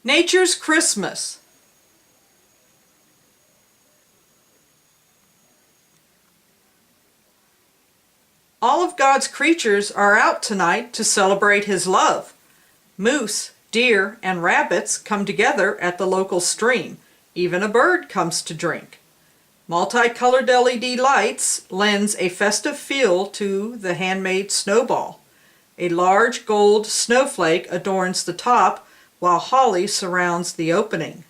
Nature's Christmas. All of God's creatures are out tonight to celebrate His love. Moose, deer, and rabbits come together at the local stream. Even a bird comes to drink. Multicolored LED lights lends a festive feel to the handmade snowball. A large gold snowflake adorns the top, while holly surrounds the opening.